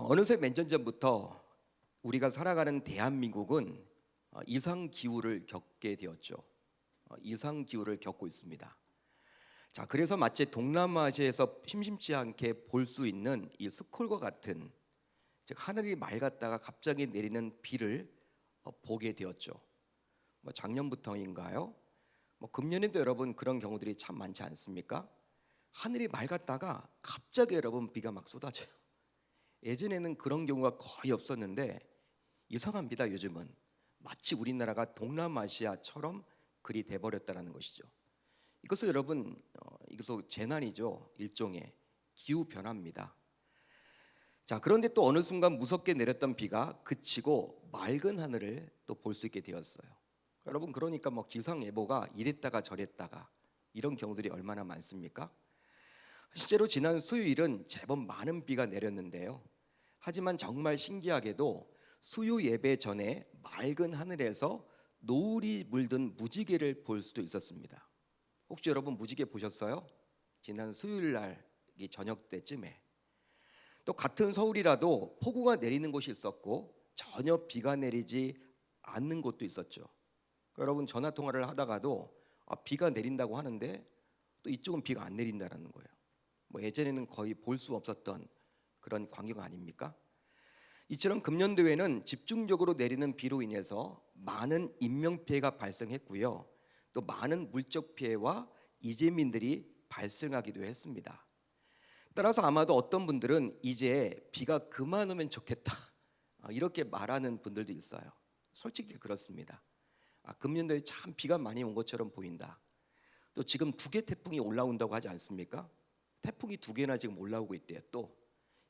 어느새 몇 년 전부터 우리가 살아가는 대한민국은 이상 기후를 겪게 되었죠. 이상 기후를 겪고 있습니다. 자, 그래서 마치 동남아시아에서 심심치 않게 볼 수 있는 이 스콜과 같은, 즉 하늘이 맑았다가 갑자기 내리는 비를 보게 되었죠. 작년부터인가요? 금년에도 여러분 그런 경우들이 참 많지 않습니까? 하늘이 맑았다가 갑자기 여러분 비가 막 쏟아져요. 예전에는 그런 경우가 거의 없었는데 이상합니다. 요즘은 마치 우리나라가 동남아시아처럼 그리 돼버렸다는 것이죠. 이것은 여러분 이것은 재난이죠. 일종의 기후 변화입니다. 자, 그런데 또 어느 순간 무섭게 내렸던 비가 그치고 맑은 하늘을 또 볼 수 있게 되었어요. 여러분, 그러니까 기상예보가 이랬다가 저랬다가 이런 경우들이 얼마나 많습니까? 실제로 지난 수요일은 제법 많은 비가 내렸는데요. 하지만 정말 신기하게도 수요 예배 전에 맑은 하늘에서 노을이 물든 무지개를 볼 수도 있었습니다. 혹시 여러분 무지개 보셨어요? 지난 수요일 날 이 저녁 때쯤에. 또 같은 서울이라도 폭우가 내리는 곳이 있었고 전혀 비가 내리지 않는 곳도 있었죠. 여러분 전화 통화를 하다가도 비가 내린다고 하는데 또 이쪽은 비가 안 내린다는 거예요. 예전에는 거의 볼 수 없었던 그런 광경 아닙니까? 이처럼 금년도에는 집중적으로 내리는 비로 인해서 많은 인명피해가 발생했고요. 또 많은 물적 피해와 이재민들이 발생하기도 했습니다. 따라서 아마도 어떤 분들은 이제 비가 그만 오면 좋겠다 이렇게 말하는 분들도 있어요. 솔직히 그렇습니다. 금년도에 참 비가 많이 온 것처럼 보인다. 또 지금 2개 태풍이 올라온다고 하지 않습니까? 태풍이 2개나 지금 올라오고 있대요. 또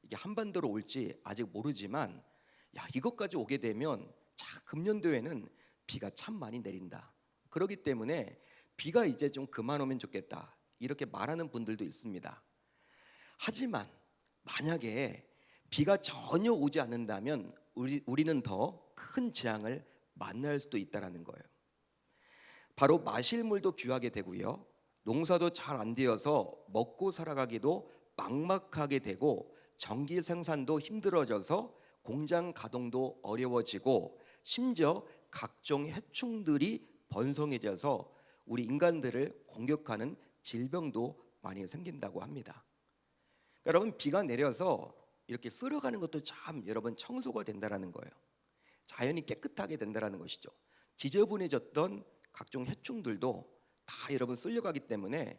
이게 한반도로 올지 아직 모르지만 이것까지 오게 되면 금년도에는 비가 참 많이 내린다. 그렇기 때문에 비가 이제 좀 그만 오면 좋겠다 이렇게 말하는 분들도 있습니다. 하지만 만약에 비가 전혀 오지 않는다면 우리는 더 큰 재앙을 만날 수도 있다는 거예요. 바로 마실 물도 귀하게 되고요, 농사도 잘 안 되어서 먹고 살아가기도 막막하게 되고 전기 생산도 힘들어져서 공장 가동도 어려워지고 심지어 각종 해충들이 번성해져서 우리 인간들을 공격하는 질병도 많이 생긴다고 합니다. 여러분, 비가 내려서 이렇게 쓸어가는 것도 참 여러분 청소가 된다는 거예요. 자연이 깨끗하게 된다는 것이죠. 지저분해졌던 각종 해충들도 다 여러분 쓸려가기 때문에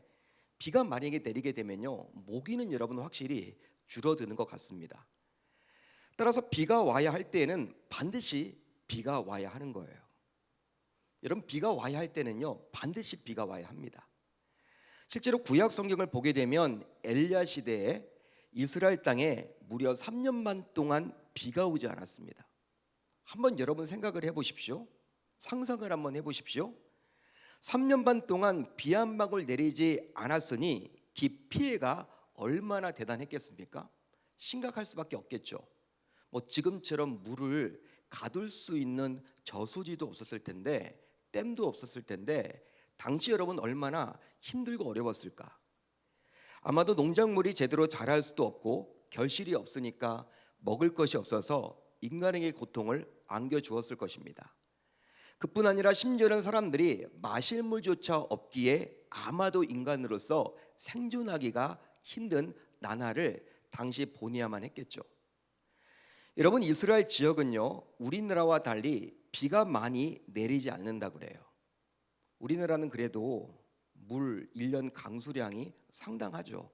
비가 만약에 내리게 되면요, 모기는 여러분 확실히 줄어드는 것 같습니다. 따라서 비가 와야 할 때에는 반드시 비가 와야 하는 거예요. 여러분, 비가 와야 할 때는요 반드시 비가 와야 합니다. 실제로 구약 성경을 보게 되면 엘리야 시대에 이스라엘 땅에 무려 3년만 동안 비가 오지 않았습니다. 한번 여러분 생각을 해보십시오. 상상을 한번 해보십시오. 3년 반 동안 비 한 방울 내리지 않았으니 그 피해가 얼마나 대단했겠습니까? 심각할 수밖에 없겠죠. 지금처럼 물을 가둘 수 있는 저수지도 없었을 텐데, 댐도 없었을 텐데 당시 여러분 얼마나 힘들고 어려웠을까. 아마도 농작물이 제대로 자랄 수도 없고 결실이 없으니까 먹을 것이 없어서 인간에게 고통을 안겨주었을 것입니다. 그뿐 아니라 심지어는 사람들이 마실 물조차 없기에 아마도 인간으로서 생존하기가 힘든 나날을 당시 보내야만 했겠죠. 여러분, 이스라엘 지역은요 우리나라와 달리 비가 많이 내리지 않는다 그래요. 우리나라는 그래도 물 1년 강수량이 상당하죠.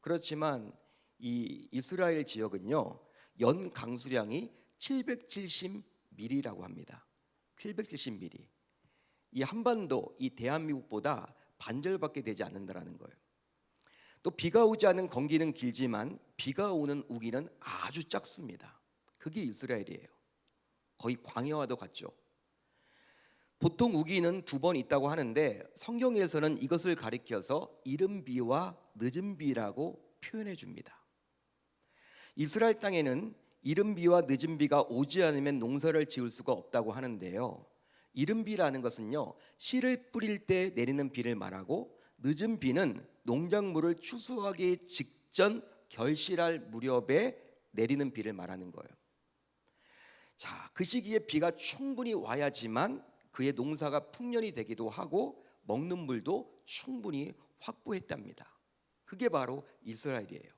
그렇지만 이 이스라엘 지역은요 연 강수량이 770mm라고 합니다. 770mm. 이 한반도, 이 대한민국보다 반절밖에 되지 않는다는 거예요. 또 비가 오지 않은 건기는 길지만 비가 오는 우기는 아주 작습니다. 그게 이스라엘이에요. 거의 광야와도 같죠. 보통 우기는 2번 있다고 하는데 성경에서는 이것을 가리켜서 이른 비와 늦은 비라고 표현해 줍니다. 이스라엘 땅에는 이른 비와 늦은 비가 오지 않으면 농사를 지을 수가 없다고 하는데요, 이른 비라는 것은요 씨를 뿌릴 때 내리는 비를 말하고, 늦은 비는 농작물을 추수하기 직전 결실할 무렵에 내리는 비를 말하는 거예요. 자, 그 시기에 비가 충분히 와야지만 그의 농사가 풍년이 되기도 하고 먹는 물도 충분히 확보했답니다. 그게 바로 이스라엘이에요.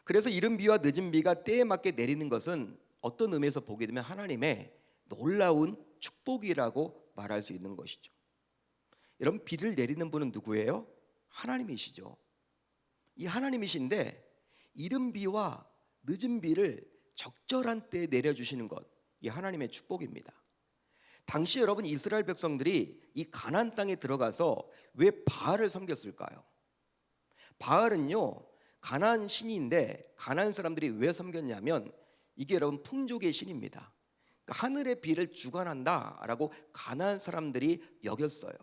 그래서 이른 비와 늦은 비가 때에 맞게 내리는 것은 어떤 의미에서 보게 되면 하나님의 놀라운 축복이라고 말할 수 있는 것이죠. 여러분, 비를 내리는 분은 누구예요? 하나님이시죠. 이 하나님이신데 이른 비와 늦은 비를 적절한 때에 내려주시는 것, 이 하나님의 축복입니다. 당시 여러분 이스라엘 백성들이 이 가나안 땅에 들어가서 왜 바알을 섬겼을까요? 바알은요, 가나안 신인데 가나안 사람들이 왜 섬겼냐면 이게 여러분 풍족의 신입니다. 그러니까 하늘의 비를 주관한다라고 가나안 사람들이 여겼어요.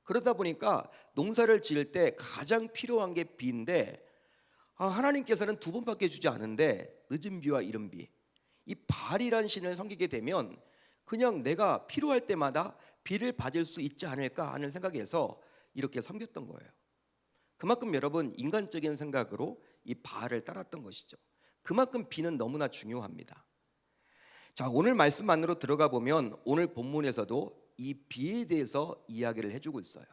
그러다 보니까 농사를 지을 때 가장 필요한 게 비인데 하나님께서는 두 번밖에 주지 않은데 늦은 비와 이른 비, 이 바알이라는 신을 섬기게 되면 그냥 내가 필요할 때마다 비를 받을 수 있지 않을까 하는 생각에서 이렇게 섬겼던 거예요. 그만큼 여러분 인간적인 생각으로 이 바알을 따랐던 것이죠. 그만큼 비는 너무나 중요합니다. 자, 오늘 말씀 안으로 들어가 보면 오늘 본문에서도 이 비에 대해서 이야기를 해주고 있어요.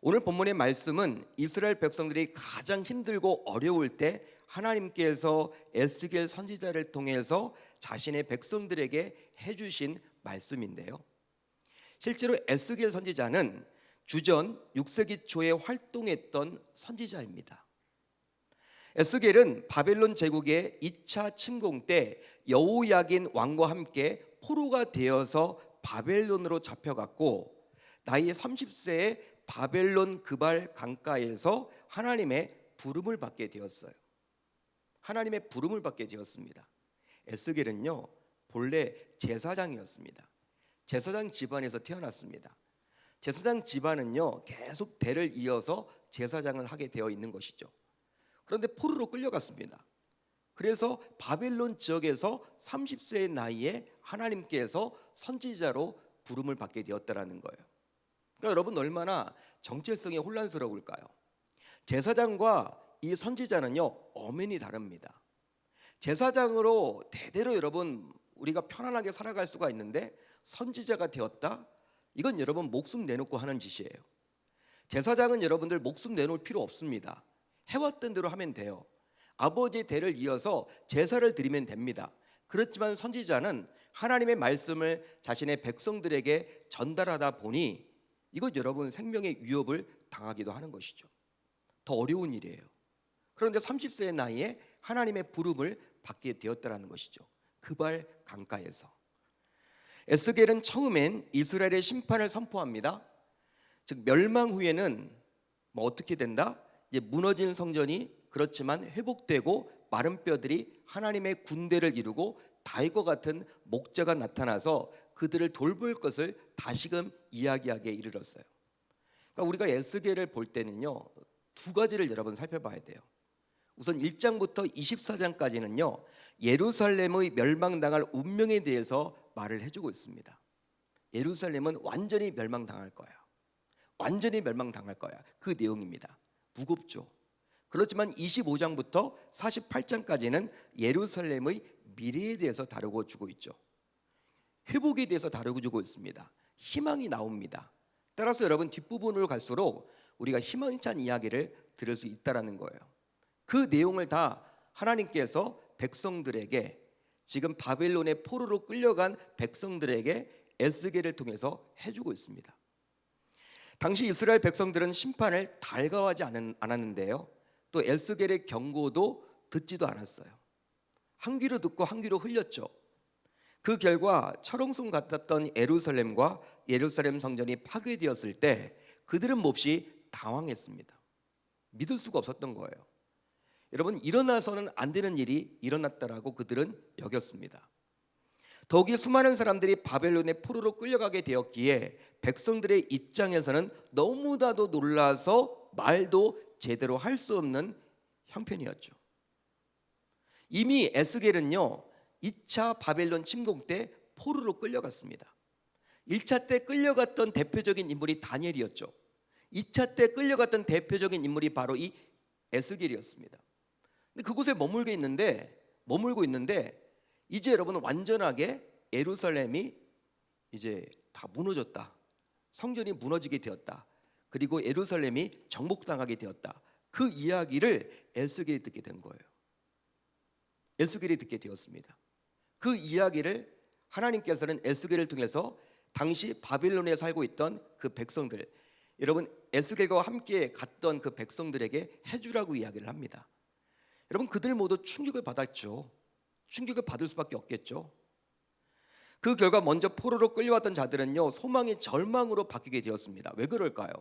오늘 본문의 말씀은 이스라엘 백성들이 가장 힘들고 어려울 때 하나님께서 에스겔 선지자를 통해서 자신의 백성들에게 해주신 말씀인데요. 실제로 에스겔 선지자는 주전 6세기 초에 활동했던 선지자입니다. 에스겔은 바벨론 제국의 2차 침공 때 여호야긴 왕과 함께 포로가 되어서 바벨론으로 잡혀갔고 나이 30세에 바벨론 그발 강가에서 하나님의 부름을 받게 되었어요. 하나님의 부름을 받게 되었습니다. 에스겔은요, 본래 제사장이었습니다. 제사장 집안에서 태어났습니다. 제사장 집안은요, 계속 대를 이어서 제사장을 하게 되어 있는 것이죠. 그런데 포로로 끌려갔습니다. 그래서 바벨론 지역에서 30세의 나이에 하나님께서 선지자로 부름을 받게 되었다라는 거예요. 그러니까 여러분 얼마나 정체성이 혼란스러울까요? 제사장과 이 선지자는요, 엄연히 다릅니다. 제사장으로 대대로 여러분 우리가 편안하게 살아갈 수가 있는데 선지자가 되었다? 이건 여러분 목숨 내놓고 하는 짓이에요. 제사장은 여러분들 목숨 내놓을 필요 없습니다. 해왔던 대로 하면 돼요. 아버지의 대를 이어서 제사를 드리면 됩니다. 그렇지만 선지자는 하나님의 말씀을 자신의 백성들에게 전달하다 보니 이것 여러분 생명의 위협을 당하기도 하는 것이죠. 더 어려운 일이에요. 그런데 30세의 나이에 하나님의 부름을 받게 되었다는 것이죠. 그발 강가에서. 에스겔은 처음엔 이스라엘의 심판을 선포합니다. 즉 멸망 후에는 어떻게 된다? 이제 무너진 성전이 그렇지만 회복되고 마른 뼈들이 하나님의 군대를 이루고 다윗과 같은 목자가 나타나서 그들을 돌볼 것을 다시금 이야기하게 이르렀어요. 그러니까 우리가 에스겔을 볼 때는요, 두 가지를 여러분 살펴봐야 돼요. 우선 1장부터 24장까지는요 예루살렘의 멸망당할 운명에 대해서 말을 해주고 있습니다. 예루살렘은 완전히 멸망당할 거야. 완전히 멸망당할 거야. 그 내용입니다. 무겁죠. 그렇지만 25장부터 48장까지는 예루살렘의 미래에 대해서 다루고 주고 있죠. 회복에 대해서 다루고 주고 있습니다. 희망이 나옵니다. 따라서 여러분 뒷부분으로 갈수록 우리가 희망찬 이야기를 들을 수 있다는 거예요. 그 내용을 다 하나님께서 백성들에게, 지금 바벨론의 포로로 끌려간 백성들에게 에스겔을 통해서 해주고 있습니다. 당시 이스라엘 백성들은 심판을 달가워하지 않았는데요, 또 에스겔의 경고도 듣지도 않았어요. 한 귀로 듣고 한 귀로 흘렸죠. 그 결과 철옹성 같았던 예루살렘과 예루살렘 성전이 파괴되었을 때 그들은 몹시 당황했습니다. 믿을 수가 없었던 거예요. 여러분, 일어나서는 안 되는 일이 일어났다라고 그들은 여겼습니다. 더욱이 수많은 사람들이 바벨론의 포로로 끌려가게 되었기에 백성들의 입장에서는 너무나도 놀라서 말도 제대로 할 수 없는 형편이었죠. 이미 에스겔은요 2차 바벨론 침공 때 포로로 끌려갔습니다. 1차 때 끌려갔던 대표적인 인물이 다니엘이었죠. 2차 때 끌려갔던 대표적인 인물이 바로 이 에스겔이었습니다. 근데 그곳에 머물고 있는데 이제 여러분 완전하게 예루살렘이 이제 다 무너졌다. 성전이 무너지게 되었다. 그리고 예루살렘이 정복당하게 되었다. 그 이야기를 에스겔이 듣게 된 거예요. 에스겔이 듣게 되었습니다. 그 이야기를 하나님께서는 에스겔을 통해서 당시 바빌론에 살고 있던 그 백성들, 여러분 에스겔과 함께 갔던 그 백성들에게 해주라고 이야기를 합니다. 여러분 그들 모두 충격을 받았죠. 충격을 받을 수밖에 없겠죠. 그 결과 먼저 포로로 끌려왔던 자들은요, 소망이 절망으로 바뀌게 되었습니다. 왜 그럴까요?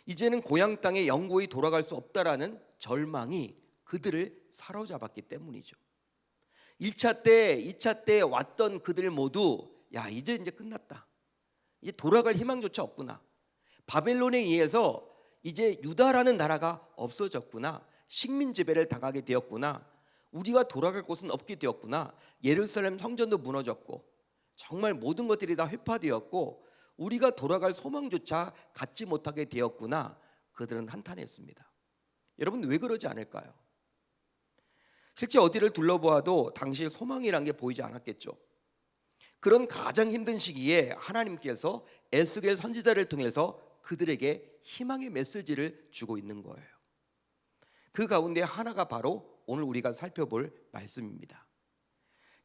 이제는 고향 땅에 영구히 돌아갈 수 없다라는 절망이 그들을 사로잡았기 때문이죠. 1차 때, 2차 때 왔던 그들 모두 야 이제 끝났다. 이제 돌아갈 희망조차 없구나. 바벨론에 의해서 이제 유다라는 나라가 없어졌구나. 식민 지배를 당하게 되었구나. 우리가 돌아갈 곳은 없게 되었구나. 예루살렘 성전도 무너졌고 정말 모든 것들이 다 회파되었고 우리가 돌아갈 소망조차 갖지 못하게 되었구나. 그들은 한탄했습니다. 여러분 왜 그러지 않을까요? 실제 어디를 둘러보아도 당시 소망이란 게 보이지 않았겠죠. 그런 가장 힘든 시기에 하나님께서 에스겔 선지자를 통해서 그들에게 희망의 메시지를 주고 있는 거예요. 그 가운데 하나가 바로 오늘 우리가 살펴볼 말씀입니다.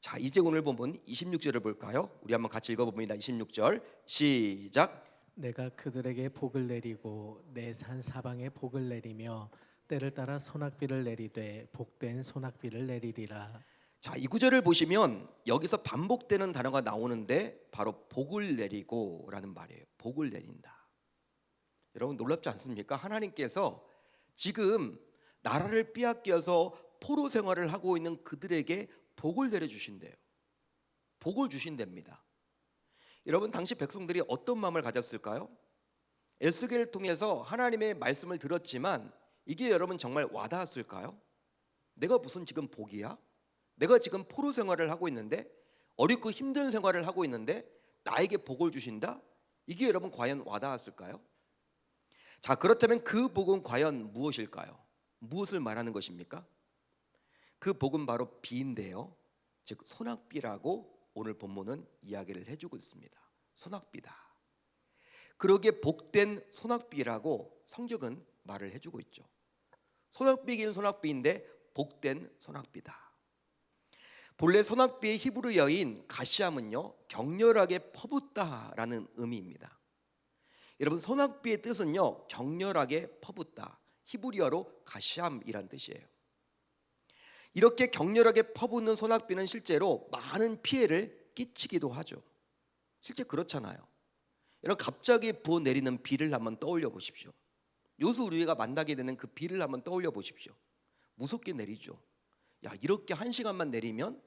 자, 이제 오늘 본문 26절을 볼까요? 우리 한번 같이 읽어봅니다. 26절 시작. 내가 그들에게 복을 내리고 내 산 사방에 복을 내리며 때를 따라 소낙비를 내리되 복된 소낙비를 내리리라. 자, 이 구절을 보시면 여기서 반복되는 단어가 나오는데 바로 복을 내리고라는 말이에요. 복을 내린다. 여러분 놀랍지 않습니까? 하나님께서 지금 나라를 빼앗겨서 포로 생활을 하고 있는 그들에게 복을 내려주신대요. 복을 주신답니다. 여러분 당시 백성들이 어떤 마음을 가졌을까요? 에스겔을 통해서 하나님의 말씀을 들었지만 이게 여러분 정말 와닿았을까요? 내가 무슨 지금 복이야? 내가 지금 포로 생활을 하고 있는데 어렵고 힘든 생활을 하고 있는데 나에게 복을 주신다? 이게 여러분 과연 와닿았을까요? 자, 그렇다면 그 복은 과연 무엇일까요? 무엇을 말하는 것입니까? 그 복은 바로 비인데요. 즉 소낙비라고 오늘 본문은 이야기를 해주고 있습니다. 소낙비다. 그러기에 복된 소낙비라고 성경은 말을 해주고 있죠. 소낙비긴 소낙비인데 복된 소낙비다. 본래 소낙비의 히브리 여인 가시암은요 격렬하게 퍼붓다라는 의미입니다. 여러분 소낙비의 뜻은요 격렬하게 퍼붓다. 히브리어로 가시암이란 뜻이에요. 이렇게 격렬하게 퍼붓는 소낙비는 실제로 많은 피해를 끼치기도 하죠. 실제 그렇잖아요. 여러분 갑자기 부어 내리는 비를 한번 떠올려 보십시오. 요새 우리가 만나게 되는 그 비를 한번 떠올려 보십시오. 무섭게 내리죠. 야 이렇게 1시간만 내리면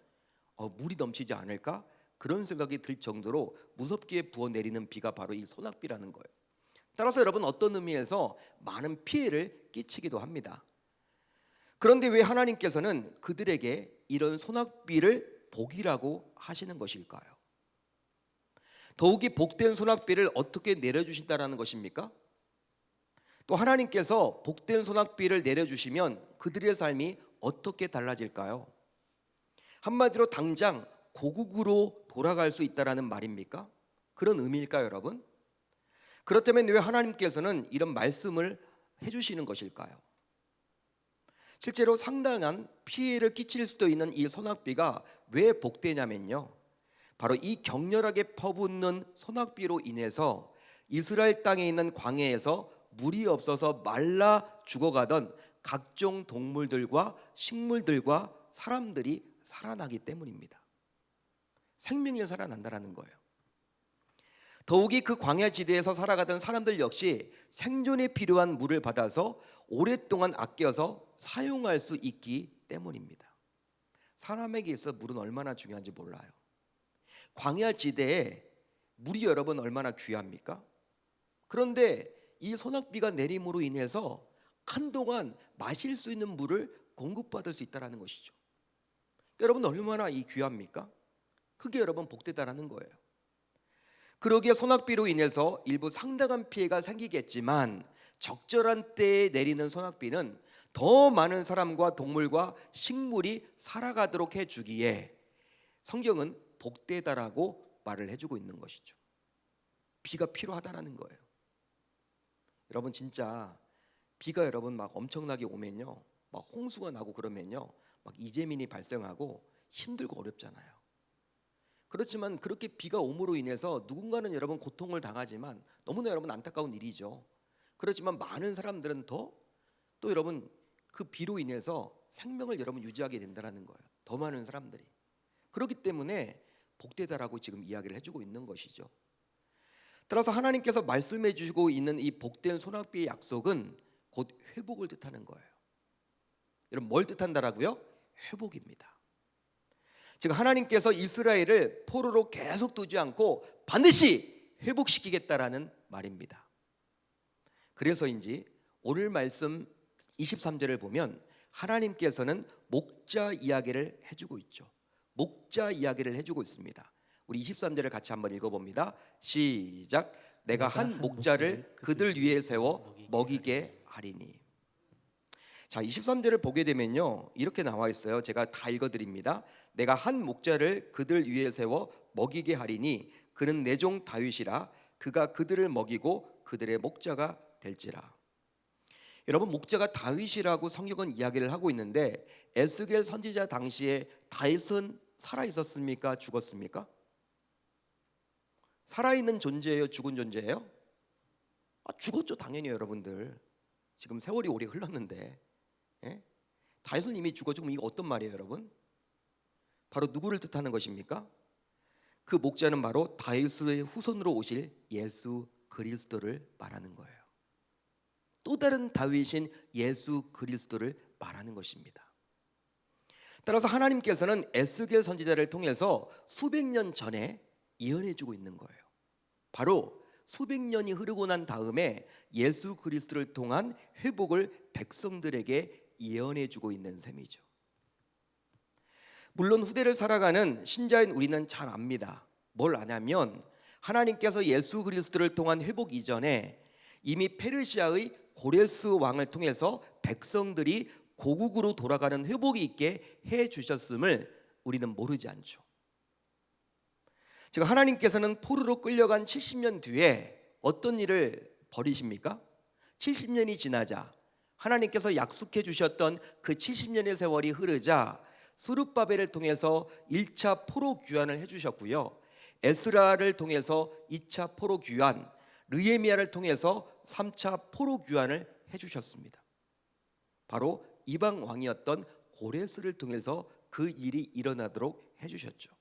물이 넘치지 않을까? 그런 생각이 들 정도로 무섭게 부어 내리는 비가 바로 이 소낙비라는 거예요. 따라서 여러분 어떤 의미에서 많은 피해를 끼치기도 합니다. 그런데 왜 하나님께서는 그들에게 이런 소낙비를 복이라고 하시는 것일까요? 더욱이 복된 소낙비를 어떻게 내려주신다라는 것입니까? 또 하나님께서 복된 소낙비를 내려주시면 그들의 삶이 어떻게 달라질까요? 한마디로 당장 고국으로 돌아갈 수 있다라는 말입니까? 그런 의미일까요, 여러분? 그렇다면 왜 하나님께서는 이런 말씀을 해주시는 것일까요? 실제로 상당한 피해를 끼칠 수도 있는 이 소낙비가 왜 복되냐면요, 바로 이 격렬하게 퍼붓는 소낙비로 인해서 이스라엘 땅에 있는 광야에서 물이 없어서 말라 죽어가던 각종 동물들과 식물들과 사람들이 살아나기 때문입니다. 생명이 살아난다는 거예요. 더욱이 그 광야 지대에서 살아가던 사람들 역시 생존에 필요한 물을 받아서 오랫동안 아껴서 사용할 수 있기 때문입니다. 사람에게 있어 물은 얼마나 중요한지 몰라요. 광야 지대에 물이 여러분 얼마나 귀합니까? 그런데 이 소낙비가 내림으로 인해서 한동안 마실 수 있는 물을 공급받을 수 있다는 것이죠. 여러분 얼마나 이 귀합니까? 그게 여러분 복되다라는 거예요. 그러기에 소낙비로 인해서 일부 상당한 피해가 생기겠지만 적절한 때에 내리는 소낙비는 더 많은 사람과 동물과 식물이 살아가도록 해주기에 성경은 복되다라고 말을 해주고 있는 것이죠. 비가 필요하다라는 거예요. 여러분 진짜 비가 여러분 막 엄청나게 오면요, 막 홍수가 나고 그러면요, 막 이재민이 발생하고 힘들고 어렵잖아요. 그렇지만 그렇게 비가 옴으로 인해서 누군가는 여러분 고통을 당하지만 너무나 여러분 안타까운 일이죠. 그렇지만 많은 사람들은 또 여러분 그 비로 인해서 생명을 여러분 유지하게 된다는 거예요. 더 많은 사람들이. 그렇기 때문에 복되다라고 지금 이야기를 해주고 있는 것이죠. 따라서 하나님께서 말씀해 주시고 있는 이 복된 소낙비의 약속은 곧 회복을 뜻하는 거예요. 여러분 뭘 뜻한다라고요? 회복입니다. 즉 하나님께서 이스라엘을 포로로 계속 두지 않고 반드시 회복시키겠다라는 말입니다. 그래서인지 오늘 말씀 23절을 보면 하나님께서는 목자 이야기를 해주고 있죠. 목자 이야기를 해주고 있습니다. 우리 23절을 같이 한번 읽어봅니다. 시작. 내가 한 목자를 그들 위에 세워 먹이게 하리니. 자, 23절을 보게 되면요, 이렇게 나와 있어요. 제가 다 읽어드립니다. 내가 한 목자를 그들 위에 세워 먹이게 하리니 그는 내 종 다윗이라. 그가 그들을 먹이고 그들의 목자가 될지라. 여러분 목자가 다윗이라고 성경은 이야기를 하고 있는데 에스겔 선지자 당시에 다윗은 살아 있었습니까? 죽었습니까? 살아있는 존재예요? 죽은 존재예요? 죽었죠 당연히. 여러분들 지금 세월이 오래 흘렀는데, 예? 다윗은 이미 죽었죠. 그럼 이거 어떤 말이에요 여러분? 바로 누구를 뜻하는 것입니까? 그 목자는 바로 다윗의 후손으로 오실 예수 그리스도를 말하는 거예요. 또 다른 다윗인 예수 그리스도를 말하는 것입니다. 따라서 하나님께서는 에스겔 선지자를 통해서 수백 년 전에 예언해 주고 있는 거예요. 바로 수백 년이 흐르고 난 다음에 예수 그리스도를 통한 회복을 백성들에게 예언해 주고 있는 셈이죠. 물론 후대를 살아가는 신자인 우리는 잘 압니다. 뭘 아냐면 하나님께서 예수 그리스도를 통한 회복 이전에 이미 페르시아의 고레스 왕을 통해서 백성들이 고국으로 돌아가는 회복이 있게 해 주셨음을 우리는 모르지 않죠. 지금 하나님께서는 포로로 끌려간 70년 뒤에 어떤 일을 벌이십니까? 70년이 지나자 하나님께서 약속해 주셨던 그 70년의 세월이 흐르자 스룹바벨을 통해서 1차 포로 귀환을 해 주셨고요, 에스라를 통해서 2차 포로 귀환, 느헤미야를 통해서 3차 포로 귀환을 해 주셨습니다. 바로 이방 왕이었던 고레스를 통해서 그 일이 일어나도록 해 주셨죠.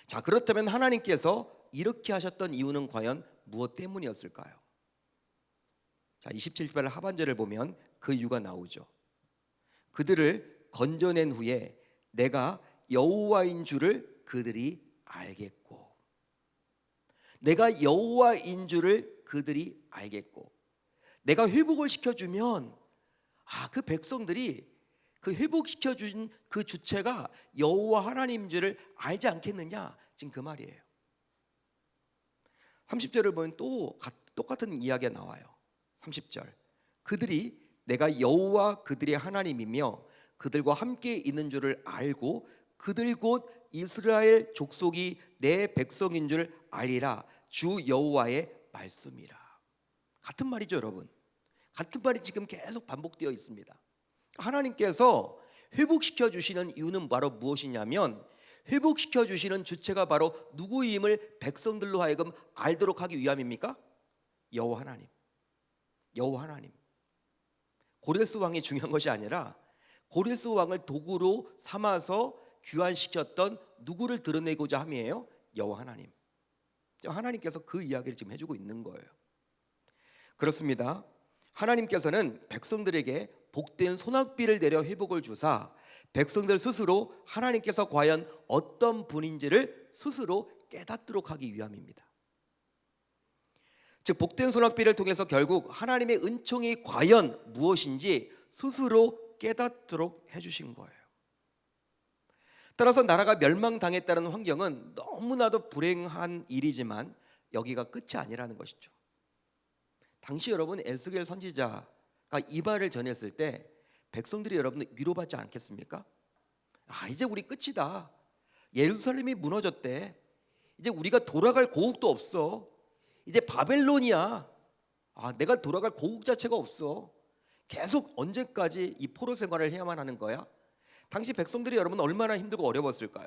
자, 그렇다면 하나님께서 이렇게 하셨던 이유는 과연 무엇 때문이었을까요? 자, 27절 하반절을 보면 그 이유가 나오죠. 그들을 건져낸 후에 내가 여호와인 줄을 그들이 알겠고, 내가 여호와인 줄을 그들이 알겠고, 내가 회복을 시켜주면 그 백성들이 그 회복시켜 주신 그 주체가 여호와 하나님인 줄을 알지 않겠느냐, 지금 그 말이에요. 30절을 보면 또 똑같은 이야기가 나와요. 30절. 그들이 내가 여호와 그들의 하나님이며 그들과 함께 있는 줄을 알고 그들 곧 이스라엘 족속이 내 백성인 줄 알리라. 주 여호와의 말씀이라. 같은 말이죠 여러분. 같은 말이 지금 계속 반복되어 있습니다. 하나님께서 회복시켜 주시는 이유는 바로 무엇이냐면, 회복시켜 주시는 주체가 바로 누구임을 백성들로 하여금 알도록 하기 위함입니까? 여호와 하나님. 여호와 하나님. 고레스 왕이 중요한 것이 아니라 고레스 왕을 도구로 삼아서 귀환시켰던 누구를 드러내고자 함이에요? 여호와 하나님. 하나님께서 그 이야기를 지금 해주고 있는 거예요. 그렇습니다. 하나님께서는 백성들에게 복된 소낙비를 내려 회복을 주사 백성들 스스로 하나님께서 과연 어떤 분인지를 스스로 깨닫도록 하기 위함입니다. 즉 복된 소낙비를 통해서 결국 하나님의 은총이 과연 무엇인지 스스로 깨닫도록 해주신 거예요. 따라서 나라가 멸망당했다는 환경은 너무나도 불행한 일이지만 여기가 끝이 아니라는 것이죠. 당시 여러분 에스겔 선지자 그러니까 이 말을 전했을 때 백성들이 여러분 위로받지 않겠습니까? 아, 이제 우리 끝이다. 예루살렘이 무너졌대. 이제 우리가 돌아갈 고국도 없어. 이제 바벨론이야. 아, 내가 돌아갈 고국 자체가 없어. 계속 언제까지 이 포로 생활을 해야만 하는 거야? 당시 백성들이 여러분 얼마나 힘들고 어려웠을까요?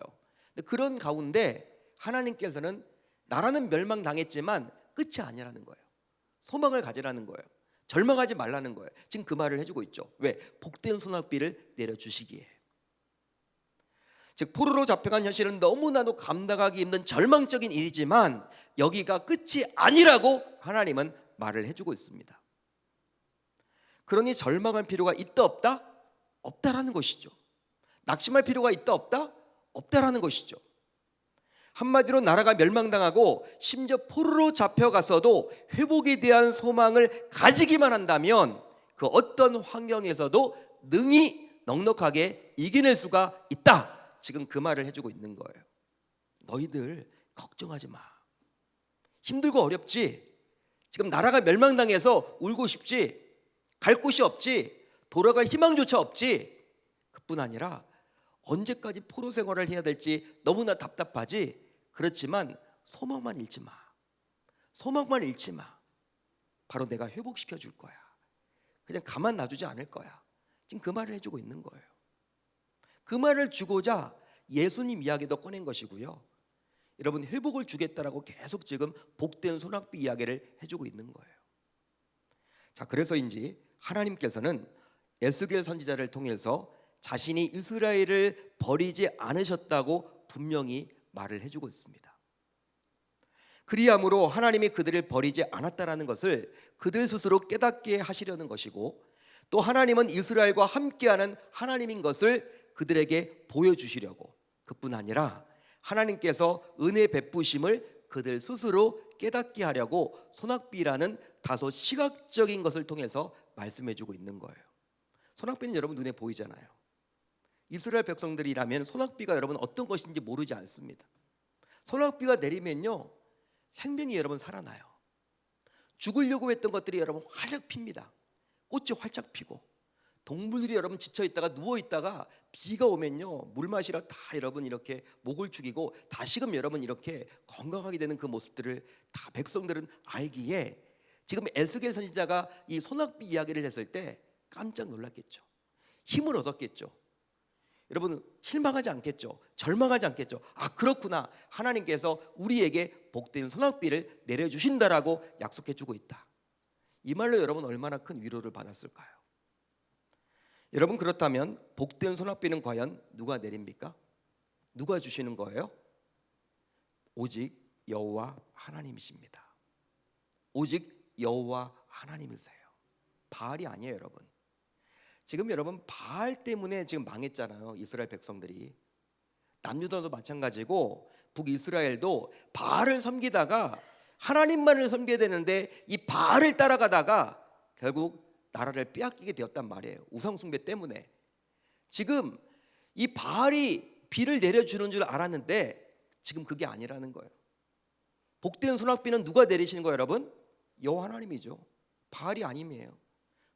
근데 그런 가운데 하나님께서는 나라는 멸망당했지만 끝이 아니라는 거예요. 소망을 가지라는 거예요. 절망하지 말라는 거예요. 지금 그 말을 해주고 있죠. 왜? 복된 소낙비를 내려주시기에. 즉 포로로 잡혀간 현실은 너무나도 감당하기 힘든 절망적인 일이지만 여기가 끝이 아니라고 하나님은 말을 해주고 있습니다. 그러니 절망할 필요가 있다 없다? 없다라는 것이죠. 낙심할 필요가 있다 없다? 없다라는 것이죠. 한마디로 나라가 멸망당하고 심지어 포로로 잡혀갔어도 회복에 대한 소망을 가지기만 한다면 그 어떤 환경에서도 능히 넉넉하게 이겨낼 수가 있다. 지금 그 말을 해주고 있는 거예요. 너희들 걱정하지 마. 힘들고 어렵지. 지금 나라가 멸망당해서 울고 싶지. 갈 곳이 없지. 돌아갈 희망조차 없지. 그뿐 아니라 언제까지 포로 생활을 해야 될지 너무나 답답하지. 그렇지만 소망만 잃지 마. 소망만 잃지 마. 바로 내가 회복시켜 줄 거야. 그냥 가만 놔두지 않을 거야. 지금 그 말을 해주고 있는 거예요. 그 말을 주고자 예수님 이야기도 꺼낸 것이고요. 여러분 회복을 주겠다라고 계속 지금 복된 소낙비 이야기를 해주고 있는 거예요. 자, 그래서인지 하나님께서는 에스겔 선지자를 통해서 자신이 이스라엘을 버리지 않으셨다고 분명히 말을 해주고 있습니다. 그리함으로 하나님이 그들을 버리지 않았다라는 것을 그들 스스로 깨닫게 하시려는 것이고 또 하나님은 이스라엘과 함께하는 하나님인 것을 그들에게 보여주시려고 그뿐 아니라 하나님께서 은혜 베푸심을 그들 스스로 깨닫게 하려고 소낙비라는 다소 시각적인 것을 통해서 말씀해주고 있는 거예요. 소낙비는 여러분 눈에 보이잖아요. 이스라엘 백성들이라면 소낙비가 여러분 어떤 것인지 모르지 않습니다. 소낙비가 내리면요 생명이 여러분 살아나요. 죽으려고 했던 것들이 여러분 활짝 핍니다. 꽃이 활짝 피고 동물들이 여러분 지쳐있다가 누워있다가 비가 오면요 물 마시러 다 여러분 이렇게 목을 축이고 다시금 여러분 이렇게 건강하게 되는 그 모습들을 다 백성들은 알기에 지금 에스겔 선지자가 이 소낙비 이야기를 했을 때 깜짝 놀랐겠죠. 힘을 얻었겠죠. 여러분 실망하지 않겠죠. 절망하지 않겠죠. 아, 그렇구나. 하나님께서 우리에게 복된 소낙비를 내려주신다라고 약속해주고 있다. 이 말로 여러분 얼마나 큰 위로를 받았을까요? 여러분 그렇다면 복된 소낙비는 과연 누가 내립니까? 누가 주시는 거예요? 오직 여호와 하나님이십니다. 오직 여호와 하나님이세요. 바알이 아니에요, 여러분. 지금 여러분 바알 때문에 지금 망했잖아요. 이스라엘 백성들이. 남유다도 마찬가지고 북이스라엘도 바알을 섬기다가 하나님만을 섬겨야 되는데 이 바알을 따라가다가 결국 나라를 빼앗기게 되었단 말이에요. 우상숭배 때문에. 지금 이 바알이 비를 내려주는 줄 알았는데 지금 그게 아니라는 거예요. 복된 소낙비는 누가 내리시는 거예요, 여러분? 여호와 하나님이죠. 바알이 아님이에요.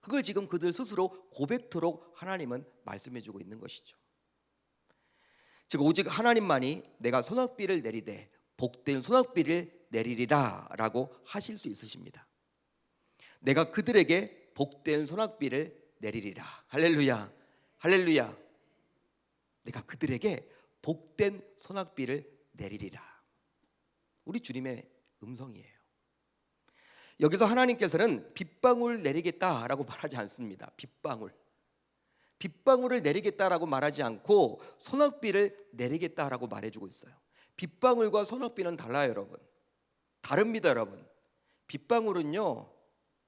그걸 지금 그들 스스로 고백토록 하나님은 말씀해주고 있는 것이죠. 즉 오직 하나님만이 내가 소낙비를 내리되 복된 소낙비를 내리리라 라고 하실 수 있으십니다. 내가 그들에게 복된 소낙비를 내리리라. 할렐루야, 할렐루야. 내가 그들에게 복된 소낙비를 내리리라. 우리 주님의 음성이에요. 여기서 하나님께서는 빗방울 내리겠다라고 말하지 않습니다. 빗방울을 내리겠다라고 말하지 않고 소낙비를 내리겠다라고 말해주고 있어요. 빗방울과 소낙비는 달라요, 여러분. 다릅니다, 여러분. 빗방울은요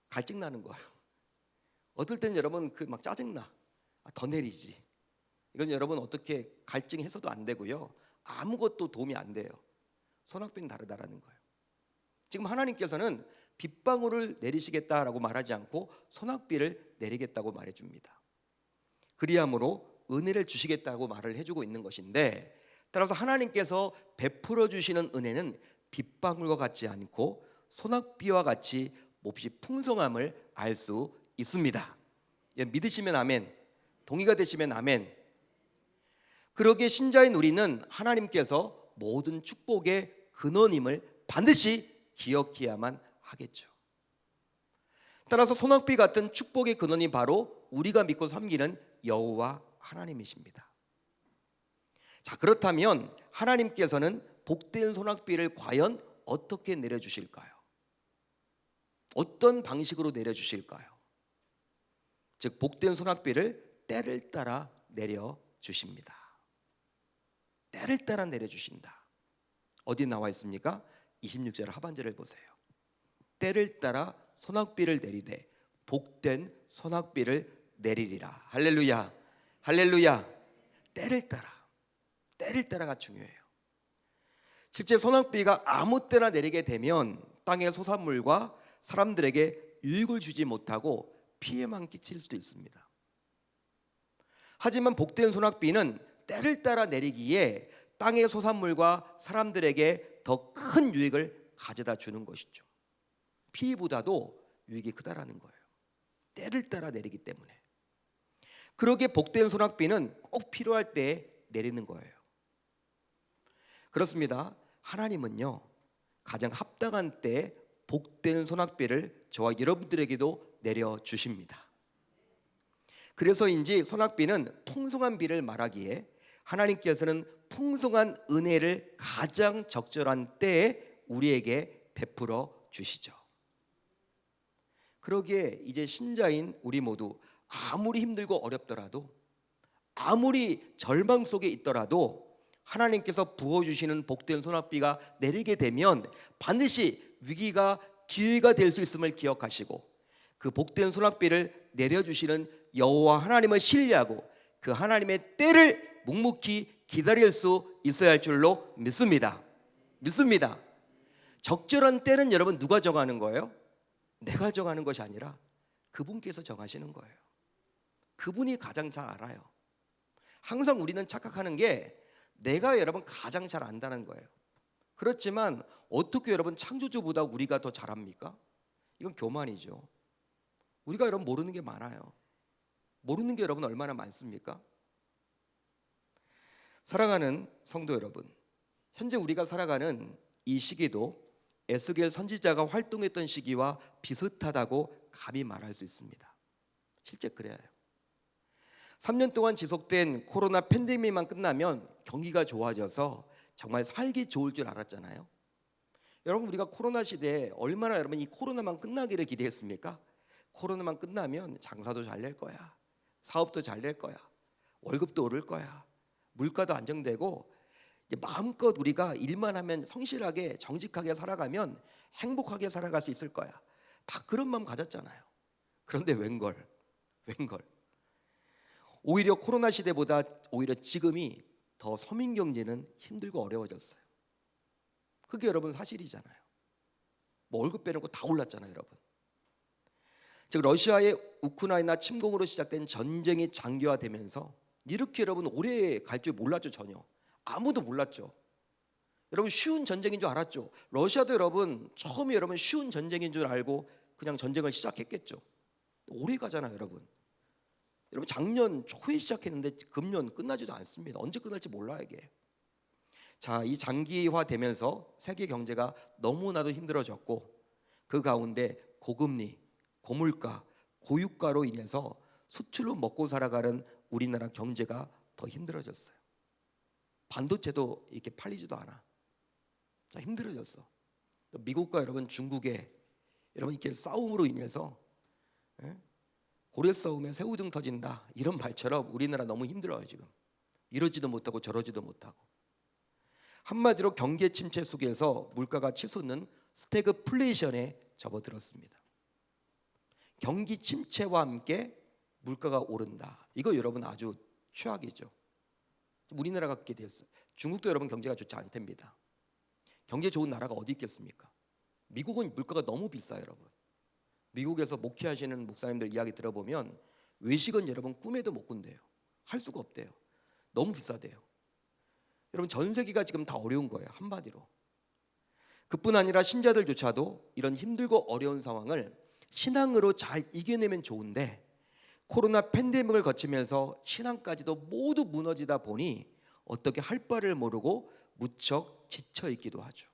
갈증 나는 거예요. 어떨 때는 여러분 그 막 짜증나. 더 내리지. 이건 여러분 어떻게 갈증해서도 안 되고요. 아무것도 도움이 안 돼요. 소낙비는 다르다라는 거예요. 지금 하나님께서는 빗방울을 내리시겠다라고 말하지 않고 소낙비를 내리겠다고 말해줍니다. 그리함으로 은혜를 주시겠다고 말을 해주고 있는 것인데 따라서 하나님께서 베풀어 주시는 은혜는 빗방울과 같지 않고 소낙비와 같이 몹시 풍성함을 알 수 있습니다. 예, 믿으시면 아멘. 동의가 되시면 아멘. 그러기에 신자인 우리는 하나님께서 모든 축복의 근원임을 반드시 기억해야만 하겠죠. 따라서 소낙비 같은 축복의 근원이 바로 우리가 믿고 섬기는 여호와 하나님이십니다. 자, 그렇다면 하나님께서는 복된 소낙비를 과연 어떻게 내려주실까요? 어떤 방식으로 내려주실까요? 즉 복된 소낙비를 때를 따라 내려주십니다. 때를 따라 내려주신다. 어디 나와 있습니까? 26절 하반절을 보세요. 때를 따라 소낙비를 내리되 복된 소낙비를 내리리라. 할렐루야, 할렐루야. 때를 따라가 중요해요. 실제 소낙비가 아무 때나 내리게 되면 땅의 소산물과 사람들에게 유익을 주지 못하고 피해만 끼칠 수도 있습니다. 하지만 복된 소낙비는 때를 따라 내리기에 땅의 소산물과 사람들에게 더 큰 유익을 가져다 주는 것이죠. 피해보다도 유익이 크다라는 거예요. 때를 따라 내리기 때문에. 그러기에 복된 소낙비는 꼭 필요할 때 내리는 거예요. 그렇습니다. 하나님은요, 가장 합당한 때에 복된 소낙비를 저와 여러분들에게도 내려주십니다. 그래서인지 소낙비는 풍성한 비를 말하기에 하나님께서는 풍성한 은혜를 가장 적절한 때에 우리에게 베풀어 주시죠. 그러기에 이제 신자인 우리 모두 아무리 힘들고 어렵더라도, 아무리 절망 속에 있더라도 하나님께서 부어주시는 복된 소낙비가 내리게 되면 반드시 위기가 기회가 될 수 있음을 기억하시고 그 복된 소낙비를 내려주시는 여호와 하나님을 신뢰하고 그 하나님의 때를 묵묵히 기다릴 수 있어야 할 줄로 믿습니다. 적절한 때는 여러분 누가 정하는 거예요? 내가 정하는 것이 아니라 그분께서 정하시는 거예요. 그분이 가장 잘 알아요. 항상 우리는 착각하는 게 내가 여러분 가장 잘 안다는 거예요. 그렇지만 어떻게 여러분 창조주보다 우리가 더 잘합니까? 이건 교만이죠. 우리가 여러분 모르는 게 많아요. 모르는 게 여러분 얼마나 많습니까? 사랑하는 성도 여러분, 현재 우리가 살아가는 이 시기도 에스겔 선지자가 활동했던 시기와 비슷하다고 감히 말할 수 있습니다. 실제 그래요. 3년 동안 지속된 코로나 팬데믹만 끝나면 경기가 좋아져서 정말 살기 좋을 줄 알았잖아요. 여러분, 우리가 코로나 시대에 얼마나 여러분 이 코로나만 끝나기를 기대했습니까? 코로나만 끝나면 장사도 잘 될 거야, 사업도 잘 될 거야, 월급도 오를 거야, 물가도 안정되고 이제 마음껏 우리가 일만 하면 성실하게 정직하게 살아가면 행복하게 살아갈 수 있을 거야. 다 그런 마음 가졌잖아요. 그런데 웬걸 오히려 코로나 시대보다 오히려 지금이 더 서민 경제는 힘들고 어려워졌어요. 그게 여러분 사실이잖아요. 뭐 월급 빼놓고 다 올랐잖아요, 여러분. 즉 러시아의 우크라이나 침공으로 시작된 전쟁이 장기화되면서 이렇게 여러분 오래 갈 줄 몰랐죠. 전혀 아무도 몰랐죠. 여러분 쉬운 전쟁인 줄 알았죠. 러시아도 여러분 처음에 여러분 쉬운 전쟁인 줄 알고 그냥 전쟁을 시작했겠죠. 오래 가잖아요, 여러분. 여러분 작년 초에 시작했는데 금년 끝나지도 않습니다. 언제 끝날지 몰라요, 이게. 자, 이 장기화되면서 세계 경제가 너무나도 힘들어졌고 그 가운데 고금리, 고물가, 고유가로 인해서 수출로 먹고 살아가는 우리나라 경제가 더 힘들어졌어요. 반도체도 이렇게 팔리지도 않아. 자, 힘들어졌어. 미국과 여러분 중국의 여러분 이렇게 싸움으로 인해서 고래 싸움에 새우등 터진다 이런 말처럼 우리나라 너무 힘들어요. 지금 이러지도 못하고 저러지도 못하고 한마디로 경제 침체 속에서 물가가 치솟는 스태그플레이션에 접어들었습니다. 경기 침체와 함께 물가가 오른다. 이거 여러분 아주 최악이죠. 우리나라가 그렇게 됐어요. 중국도 여러분 경제가 좋지 않답니다. 경제 좋은 나라가 어디 있겠습니까? 미국은 물가가 너무 비싸요, 여러분. 미국에서 목회하시는 목사님들 이야기 들어보면 외식은 여러분 꿈에도 못 꾼대요. 할 수가 없대요. 너무 비싸대요. 여러분 전 세계가 지금 다 어려운 거예요, 한마디로. 그뿐 아니라 신자들조차도 이런 힘들고 어려운 상황을 신앙으로 잘 이겨내면 좋은데 코로나 팬데믹을 거치면서 신앙까지도 모두 무너지다 보니 어떻게 할 바를 모르고 무척 지쳐 있기도 하죠.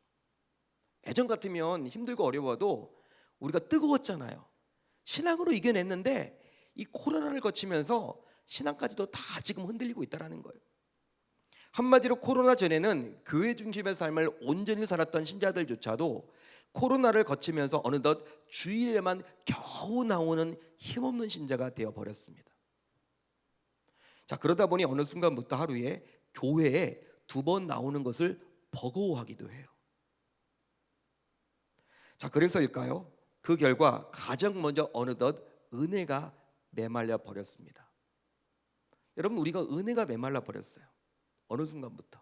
예전 같으면 힘들고 어려워도 우리가 뜨거웠잖아요. 신앙으로 이겨냈는데 이 코로나를 거치면서 신앙까지도 다 지금 흔들리고 있다는 거예요. 한마디로 코로나 전에는 교회 중심의 삶을 온전히 살았던 신자들조차도 코로나를 거치면서 어느덧 주일에만 겨우 나오는 힘없는 신자가 되어버렸습니다. 자, 그러다 보니 어느 순간부터 하루에 교회에 2번 나오는 것을 버거워하기도 해요. 자, 그래서일까요? 그 결과 가장 먼저 어느덧 은혜가 메말라 버렸습니다. 여러분, 우리가 은혜가 메말라 버렸어요. 어느 순간부터.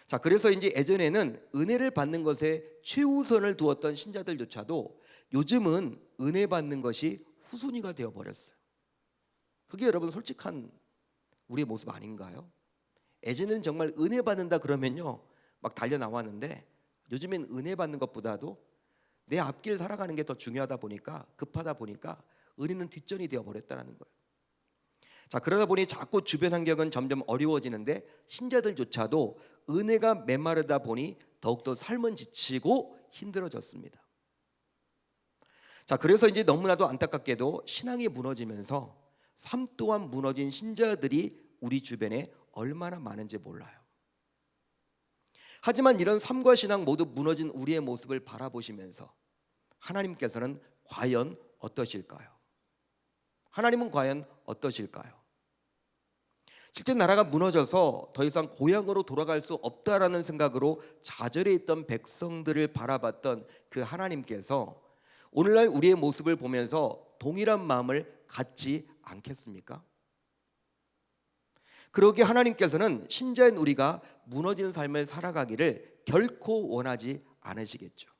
자, 그래서 이제 예전에는 은혜를 받는 것에 최우선을 두었던 신자들조차도 요즘은 은혜 받는 것이 후순위가 되어 버렸어요. 그게 여러분 솔직한 우리의 모습 아닌가요? 예전에는 정말 은혜 받는다 그러면요 막 달려 나왔는데 요즘엔 은혜 받는 것보다도 내 앞길 살아가는 게 더 중요하다 보니까, 급하다 보니까 은혜는 뒷전이 되어 버렸다는 거예요. 자, 그러다 보니 자꾸 주변 환경은 점점 어려워지는데 신자들조차도 은혜가 메마르다 보니 더욱더 삶은 지치고 힘들어졌습니다. 자, 그래서 이제 너무나도 안타깝게도 신앙이 무너지면서 삶 또한 무너진 신자들이 우리 주변에 얼마나 많은지 몰라요. 하지만 이런 삶과 신앙 모두 무너진 우리의 모습을 바라보시면서 하나님께서는 과연 어떠실까요? 하나님은 과연 어떠실까요? 실제 나라가 무너져서 더 이상 고향으로 돌아갈 수 없다라는 생각으로 좌절해 있던 백성들을 바라봤던 그 하나님께서 오늘날 우리의 모습을 보면서 동일한 마음을 갖지 않겠습니까? 그러기에 하나님께서는 신자인 우리가 무너진 삶을 살아가기를 결코 원하지 않으시겠죠.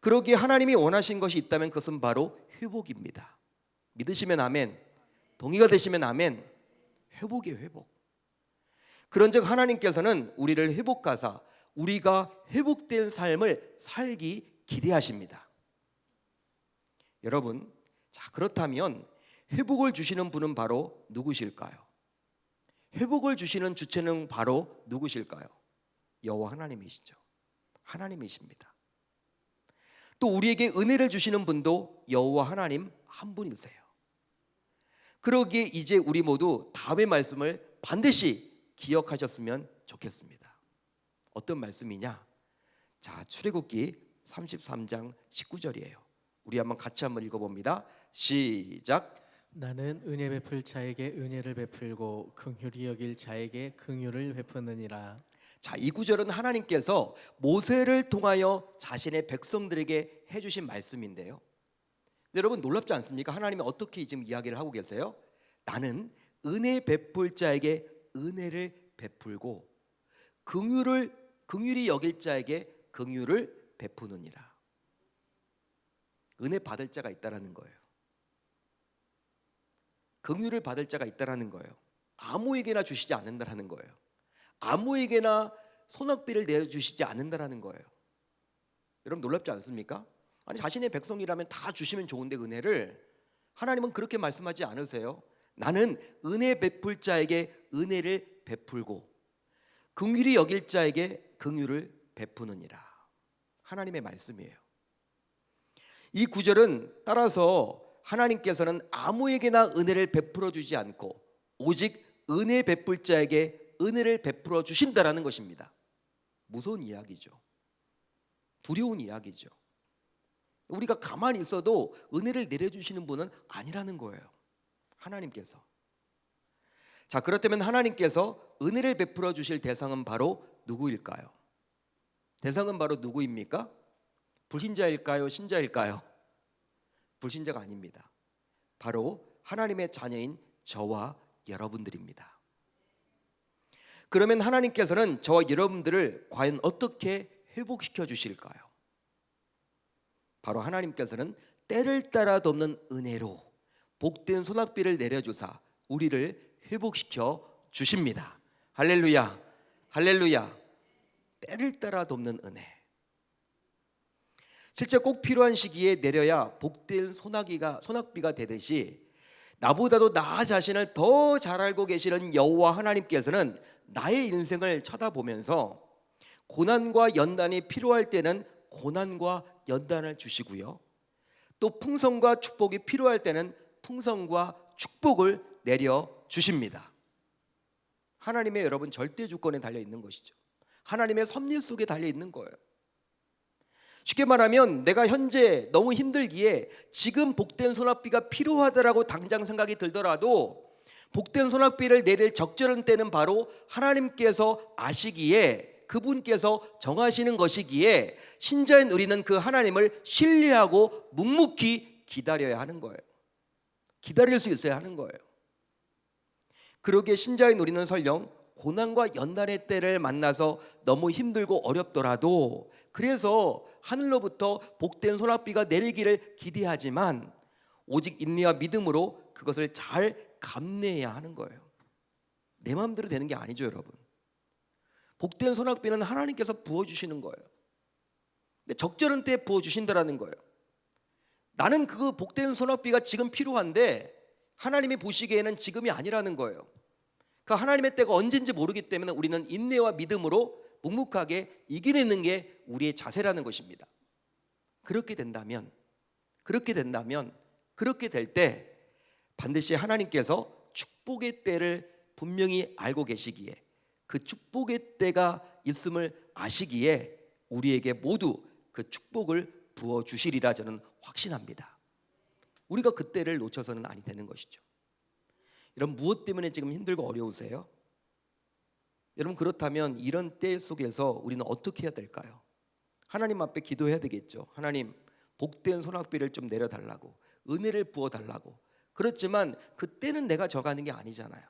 그러기에 하나님이 원하신 것이 있다면 그것은 바로 회복입니다. 믿으시면 아멘, 동의가 되시면 아멘. 회복이에요, 회복. 그런즉 하나님께서는 우리를 회복하사 우리가 회복된 삶을 살기 기대하십니다. 여러분, 자, 그렇다면 회복을 주시는 분은 바로 누구실까요? 회복을 주시는 주체는 바로 누구실까요? 여호와 하나님이시죠. 하나님이십니다. 또 우리에게 은혜를 주시는 분도 여호와 하나님 한 분이세요. 그러기에 이제 우리 모두 다음의 말씀을 반드시 기억하셨으면 좋겠습니다. 어떤 말씀이냐? 자, 출애굽기 33장 19절이에요. 우리 같이 한번 읽어봅니다. 시작. 나는 은혜 베풀 자에게 은혜를 베풀고 긍휼히 여길 자에게 긍휼을 베푸느니라. 자, 이 구절은 하나님께서 모세를 통하여 자신의 백성들에게 해주신 말씀인데요. 여러분, 놀랍지 않습니까? 하나님이 어떻게 지금 이야기를 하고 계세요? 나는 은혜 베풀 자에게 은혜를 베풀고 긍휼히 여길 자에게 긍휼을 베푸느니라. 은혜 받을 자가 있다라는 거예요. 긍휼을 받을 자가 있다라는 거예요. 아무에게나 주시지 않는다라는 거예요. 아무에게나 소낙비를 내려주시지 않는다라는 거예요. 여러분, 놀랍지 않습니까? 아니, 자신의 백성이라면 다 주시면 좋은데 은혜를 하나님은 그렇게 말씀하지 않으세요. 나는 은혜 베풀 자에게 은혜를 베풀고 긍휼히 여길 자에게 긍휼을 베푸느니라. 하나님의 말씀이에요. 이 구절은 따라서 하나님께서는 아무에게나 은혜를 베풀어 주지 않고 오직 은혜 베풀 자에게 은혜를 베풀어 주신다라는 것입니다. 무서운 이야기죠. 두려운 이야기죠. 우리가 가만히 있어도 은혜를 내려주시는 분은 아니라는 거예요. 하나님께서. 자, 그렇다면 하나님께서 은혜를 베풀어 주실 대상은 바로 누구일까요? 대상은 바로 누구입니까? 불신자일까요? 신자일까요? 불신자가 아닙니다. 바로 하나님의 자녀인 저와 여러분들입니다. 그러면 하나님께서는 저와 여러분들을 과연 어떻게 회복시켜 주실까요? 바로 하나님께서는 때를 따라 돕는 은혜로 복된 소낙비를 내려주사 우리를 회복시켜 주십니다. 할렐루야, 할렐루야. 때를 따라 돕는 은혜. 실제 꼭 필요한 시기에 내려야 복된 소낙비가 되듯이 나보다도 나 자신을 더 잘 알고 계시는 여호와 하나님께서는 나의 인생을 쳐다보면서 고난과 연단이 필요할 때는 고난과 연단을 주시고요, 또 풍성과 축복이 필요할 때는 풍성과 축복을 내려 주십니다. 하나님의 여러분 절대 주권에 달려 있는 것이죠. 하나님의 섭리 속에 달려 있는 거예요. 쉽게 말하면 내가 현재 너무 힘들기에 지금 복된 소낙비가 필요하다라고 당장 생각이 들더라도 복된 소낙비를 내릴 적절한 때는 바로 하나님께서 아시기에, 그분께서 정하시는 것이기에 신자인 우리는 그 하나님을 신뢰하고 묵묵히 기다려야 하는 거예요. 기다릴 수 있어야 하는 거예요. 그러기에 신자인 우리는 설령 고난과 연단의 때를 만나서 너무 힘들고 어렵더라도, 그래서 하늘로부터 복된 소낙비가 내리기를 기대하지만 오직 인내와 믿음으로 그것을 잘 감내해야 하는 거예요. 내 마음대로 되는 게 아니죠, 여러분. 복된 소낙비는 하나님께서 부어주시는 거예요. 근데 적절한 때에 부어주신다라는 거예요. 나는 그 복된 소낙비가 지금 필요한데 하나님이 보시기에는 지금이 아니라는 거예요. 그 하나님의 때가 언제인지 모르기 때문에 우리는 인내와 믿음으로 묵묵하게 이겨내는 게 우리의 자세라는 것입니다. 그렇게 된다면 그렇게 될 때 반드시 하나님께서 축복의 때를 분명히 알고 계시기에, 그 축복의 때가 있음을 아시기에 우리에게 모두 그 축복을 부어주시리라 저는 확신합니다. 우리가 그 때를 놓쳐서는 아니 되는 것이죠. 여러분, 무엇 때문에 지금 힘들고 어려우세요? 여러분, 그렇다면 이런 때 속에서 우리는 어떻게 해야 될까요? 하나님 앞에 기도해야 되겠죠. 하나님, 복된 소낙비를 좀 내려달라고, 은혜를 부어달라고. 그렇지만 그 때는 내가 정하는 게 아니잖아요.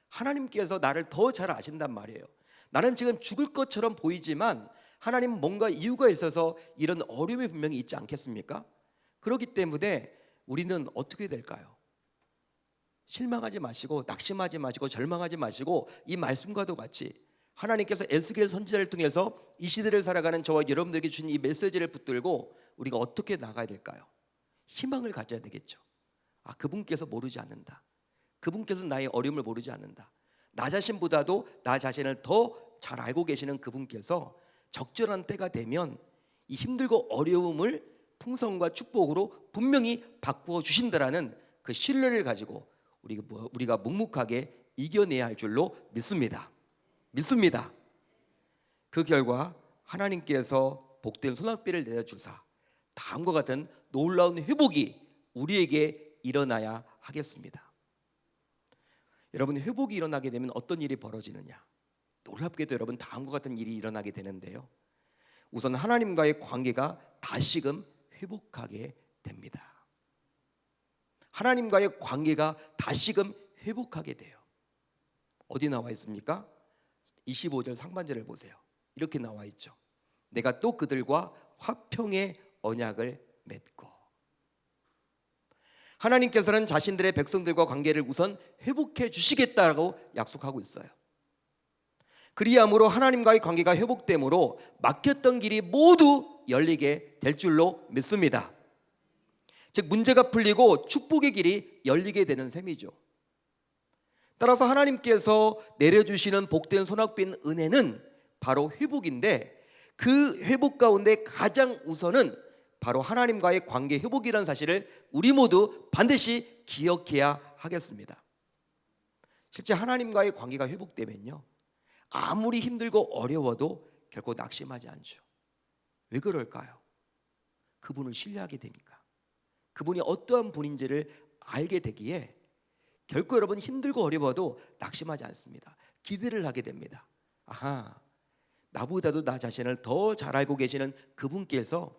하나님께서 나를 더 잘 아신단 말이에요. 나는 지금 죽을 것처럼 보이지만 하나님 뭔가 이유가 있어서 이런 어려움이 분명히 있지 않겠습니까? 그렇기 때문에 우리는 어떻게 될까요? 실망하지 마시고 낙심하지 마시고 절망하지 마시고 이 말씀과도 같이 하나님께서 에스겔 선지자를 통해서 이 시대를 살아가는 저와 여러분들에게 주신 이 메시지를 붙들고 우리가 어떻게 나가야 될까요? 희망을 가져야 되겠죠. 아, 그분께서 모르지 않는다. 그분께서 나의 어려움을 모르지 않는다. 나 자신보다도 나 자신을 더 잘 알고 계시는 그분께서 적절한 때가 되면 이 힘들고 어려움을 풍성과 축복으로 분명히 바꾸어 주신다라는 그 신뢰를 가지고 우리가 묵묵하게 이겨내야 할 줄로 믿습니다. 그 결과 하나님께서 복된 소낙비를 내려주사 다음과 같은 놀라운 회복이 우리에게 일어나야 하겠습니다. 여러분, 회복이 일어나게 되면 어떤 일이 벌어지느냐? 놀랍게도 여러분, 다음과 같은 일이 일어나게 되는데요. 우선 하나님과의 관계가 다시금 회복하게 됩니다. 하나님과의 관계가 다시금 회복하게 돼요. 어디 나와 있습니까? 25절 상반절을 보세요. 이렇게 나와 있죠. 내가 또 그들과 화평의 언약을 맺고. 하나님께서는 자신들의 백성들과 관계를 우선 회복해 주시겠다고 약속하고 있어요. 그리함으로 하나님과의 관계가 회복됨으로 막혔던 길이 모두 열리게 될 줄로 믿습니다. 즉, 문제가 풀리고 축복의 길이 열리게 되는 셈이죠. 따라서 하나님께서 내려주시는 복된 소낙비인 은혜는 바로 회복인데, 그 회복 가운데 가장 우선은 바로 하나님과의 관계 회복이라는 사실을 우리 모두 반드시 기억해야 하겠습니다. 실제 하나님과의 관계가 회복되면요, 아무리 힘들고 어려워도 결코 낙심하지 않죠. 왜 그럴까요? 그분을 신뢰하게 되니까. 그분이 어떠한 분인지를 알게 되기에 결코 여러분 힘들고 어려워도 낙심하지 않습니다. 기대를 하게 됩니다. 아하, 나보다도 나 자신을 더 잘 알고 계시는 그분께서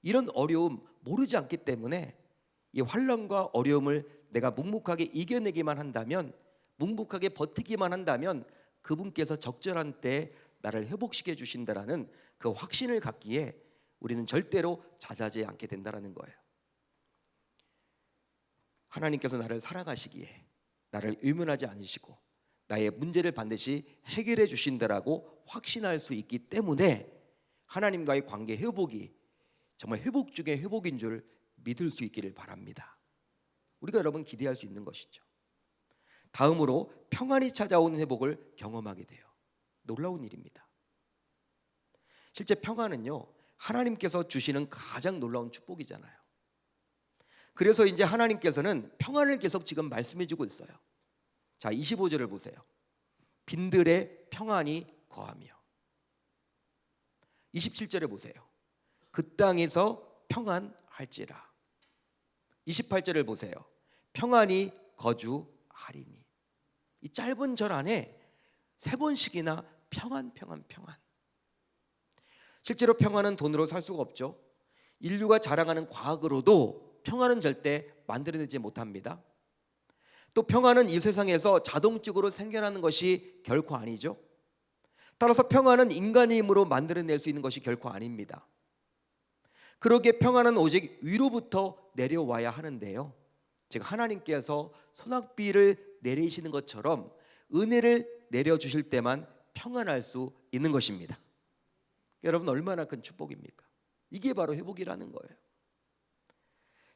이런 어려움 모르지 않기 때문에 이 환난과 어려움을 내가 묵묵하게 이겨내기만 한다면, 묵묵하게 버티기만 한다면 그분께서 적절한 때에 나를 회복시켜 주신다라는 그 확신을 갖기에 우리는 절대로 자자지 않게 된다라는 거예요. 하나님께서 나를 사랑하시기에 나를 의문하지 않으시고 나의 문제를 반드시 해결해 주신다라고 확신할 수 있기 때문에 하나님과의 관계 회복이 정말 회복 중에 회복인 줄 믿을 수 있기를 바랍니다. 우리가 여러분 기대할 수 있는 것이죠. 다음으로 평안이 찾아오는 회복을 경험하게 돼요. 놀라운 일입니다. 실제 평안은요, 하나님께서 주시는 가장 놀라운 축복이잖아요. 그래서 이제 하나님께서는 평안을 계속 지금 말씀해 주고 있어요. 자, 25절을 보세요. 빈들의 평안이 거하며. 27절에 보세요. 그 땅에서 평안할지라. 28절을 보세요. 평안이 거주하리니. 이 짧은 절 안에 3번씩이나 평안. 실제로 평안은 돈으로 살 수가 없죠. 인류가 자랑하는 과학으로도 평안은 절대 만들어내지 못합니다. 또 평안은 이 세상에서 자동적으로 생겨나는 것이 결코 아니죠. 따라서 평안은 인간의 힘으로 만들어낼 수 있는 것이 결코 아닙니다. 그러기에 평안은 오직 위로부터 내려와야 하는데요, 즉 하나님께서 소낙비를 내리시는 것처럼 은혜를 내려주실 때만 평안할 수 있는 것입니다. 여러분, 얼마나 큰 축복입니까? 이게 바로 회복이라는 거예요.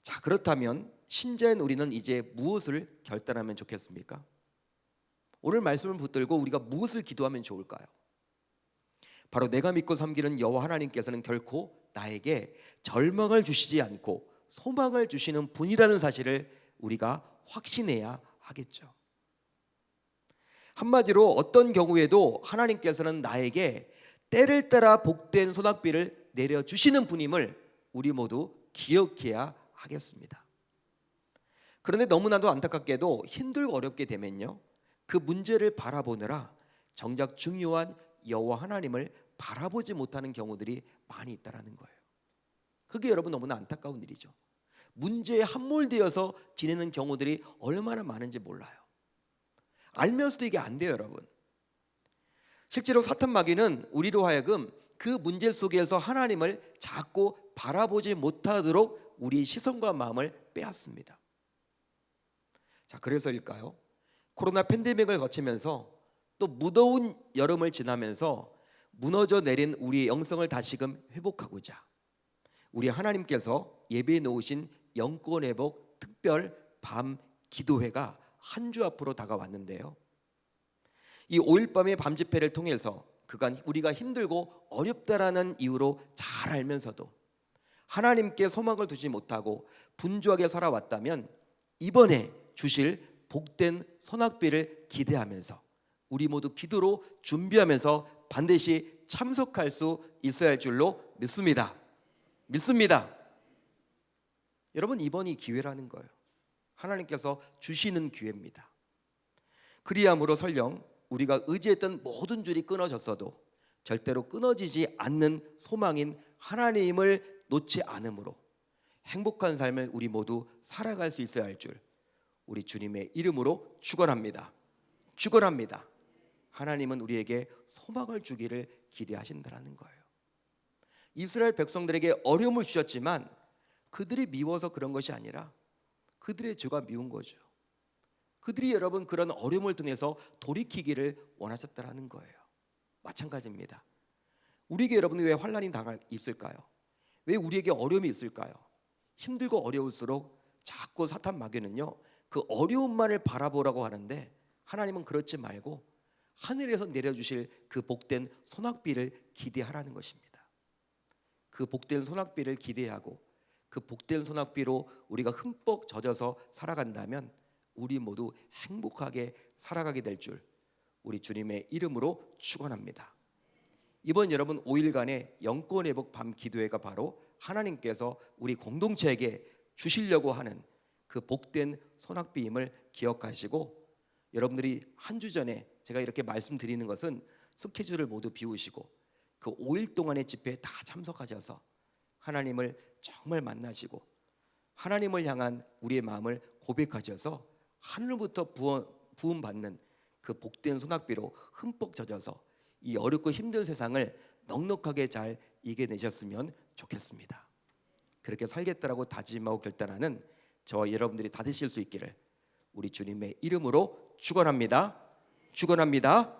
자, 그렇다면 신자인 우리는 이제 무엇을 결단하면 좋겠습니까? 오늘 말씀을 붙들고 우리가 무엇을 기도하면 좋을까요? 바로 내가 믿고 섬기는 여호와 하나님께서는 결코 나에게 절망을 주시지 않고 소망을 주시는 분이라는 사실을 우리가 확신해야 하겠죠. 한마디로 어떤 경우에도 하나님께서는 나에게 때를 따라 복된 소낙비를 내려주시는 분임을 우리 모두 기억해야 하겠습니다. 그런데 너무나도 안타깝게도 힘들고 어렵게 되면요, 그 문제를 바라보느라 정작 중요한 여호와 하나님을 바라보지 못하는 경우들이 많이 있다라는 거예요. 그게 여러분 너무나 안타까운 일이죠. 문제에 함몰되어서 지내는 경우들이 얼마나 많은지 몰라요. 알면서도 이게 안 돼요, 여러분. 실제로 사탄 마귀는 우리로 하여금 그 문제 속에서 하나님을 자꾸 바라보지 못하도록 우리 시선과 마음을 빼앗습니다. 자, 그래서일까요? 코로나 팬데믹을 거치면서 또 무더운 여름을 지나면서 무너져 내린 우리의 영성을 다시금 회복하고자 우리 하나님께서 예배해 놓으신 영권 회복 특별 밤 기도회가 한 주 앞으로 다가왔는데요, 이 5일 밤의 밤 집회를 통해서 그간 우리가 힘들고 어렵다라는 이유로 잘 알면서도 하나님께 소망을 두지 못하고 분주하게 살아왔다면 이번에 주실 복된 소낙비를 기대하면서 우리 모두 기도로 준비하면서 반드시 참석할 수 있어야 할 줄로 믿습니다. 여러분, 이번이 기회라는 거예요. 하나님께서 주시는 기회입니다. 그리함으로 설령 우리가 의지했던 모든 줄이 끊어졌어도 절대로 끊어지지 않는 소망인 하나님을 놓지 않으므로 행복한 삶을 우리 모두 살아갈 수 있어야 할 줄 우리 주님의 이름으로 축원합니다. 하나님은 우리에게 소망을 주기를 기대하신다는 거예요. 이스라엘 백성들에게 어려움을 주셨지만 그들이 미워서 그런 것이 아니라 그들의 죄가 미운 거죠. 그들이 여러분 그런 어려움을 통해서 돌이키기를 원하셨다는 거예요. 마찬가지입니다. 우리에게 여러분 왜 환난이 있을까요? 왜 우리에게 어려움이 있을까요? 힘들고 어려울수록 자꾸 사탄 마귀는요, 그 어려움만을 바라보라고 하는데 하나님은 그렇지 말고 하늘에서 내려주실 그 복된 소낙비를 기대하라는 것입니다. 그 복된 소낙비를 기대하고 그 복된 소낙비로 우리가 흠뻑 젖어서 살아간다면 우리 모두 행복하게 살아가게 될 줄 우리 주님의 이름으로 축원합니다. 이번 여러분 5일간의 영권 회복 밤 기도회가 바로 하나님께서 우리 공동체에게 주시려고 하는 그 복된 소낙비임을 기억하시고, 여러분들이 한 주 전에 제가 이렇게 말씀드리는 것은 스케줄을 모두 비우시고 그 5일 동안의 집회에 다 참석하셔서 하나님을 정말 만나시고 하나님을 향한 우리의 마음을 고백하셔서 하늘부터 부음받는 그 복된 소낙비로 흠뻑 젖어서 이 어렵고 힘든 세상을 넉넉하게 잘 이겨내셨으면 좋겠습니다. 그렇게 살겠다라고 다짐하고 결단하는 저와 여러분들이 다 되실 수 있기를 우리 주님의 이름으로 축원합니다.